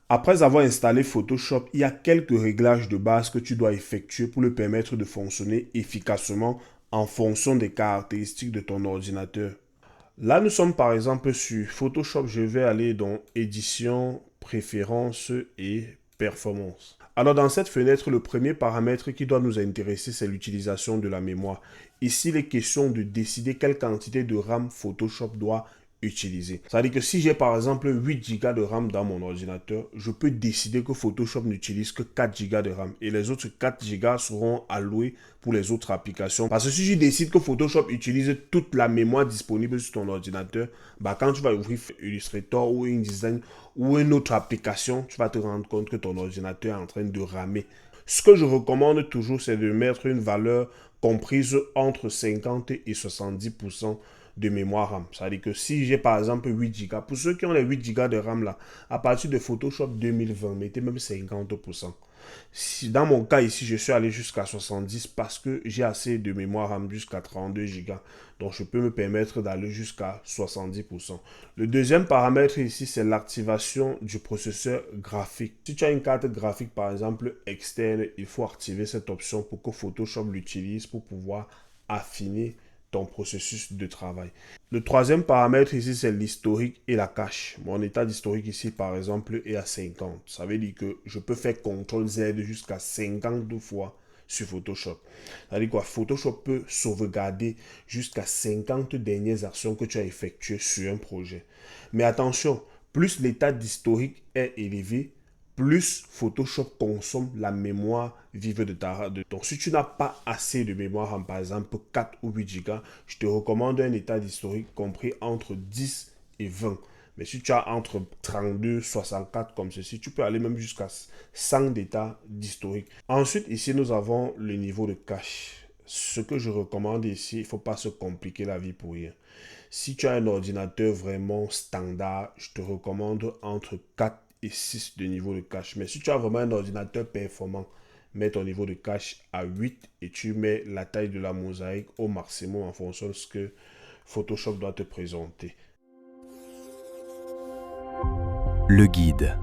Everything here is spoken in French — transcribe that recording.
Après avoir installé Photoshop, il y a quelques réglages de base que tu dois effectuer pour le permettre de fonctionner efficacement en fonction des caractéristiques de ton ordinateur. Là, nous sommes par exemple sur Photoshop. Je vais aller dans Édition, Préférences et Performance. Alors, dans cette fenêtre, le premier paramètre qui doit nous intéresser, c'est l'utilisation de la mémoire. Ici, il est question de décider quelle quantité de RAM Photoshop doit utiliser. C'est-à-dire que si j'ai par exemple 8 Go de RAM dans mon ordinateur, je peux décider que Photoshop n'utilise que 4 Go de RAM et les autres 4 Go seront alloués pour les autres applications. Parce que si je décide que Photoshop utilise toute la mémoire disponible sur ton ordinateur, bah quand tu vas ouvrir Illustrator ou InDesign ou une autre application, tu vas te rendre compte que ton ordinateur est en train de ramer. Ce que je recommande toujours, c'est de mettre une valeur comprise entre 50 et 70% de mémoire RAM. C'est-à-dire que si j'ai par exemple 8 Go, pour ceux qui ont les 8 Go de RAM là, à partir de Photoshop 2020, mettez même 50%. Si, dans mon cas ici, je suis allé jusqu'à 70 parce que j'ai assez de mémoire RAM jusqu'à 32 Go. Donc, je peux me permettre d'aller jusqu'à 70%. Le deuxième paramètre ici, c'est l'activation du processeur graphique. Si tu as une carte graphique, par exemple, externe, il faut activer cette option pour que Photoshop l'utilise pour pouvoir affiner ton processus de travail. Le troisième paramètre ici, c'est l'historique et la cache. Mon état d'historique ici, par exemple, est à 50. Ça veut dire que je peux faire CTRL Z jusqu'à 50 fois sur Photoshop. Ça veut dire quoi? Photoshop peut sauvegarder jusqu'à 50 dernières actions que tu as effectuées sur un projet. Mais attention, plus l'état d'historique est élevé, plus Photoshop consomme la mémoire vive de ta. Donc, si tu n'as pas assez de mémoire, par exemple 4 ou 8 Go, je te recommande un état d'historique compris entre 10 et 20. Mais si tu as entre 32, 64 comme ceci, tu peux aller même jusqu'à 100 d'état d'historique. Ensuite, ici, nous avons le niveau de cache. Ce que je recommande ici, il ne faut pas se compliquer la vie pour rien. Si tu as un ordinateur vraiment standard, je te recommande entre 4 et 6 de niveau de cache. Mais si tu as vraiment un ordinateur performant, mets ton niveau de cache à 8 et tu mets la taille de la mosaïque au maximum en fonction de ce que Photoshop doit te présenter. Le guide.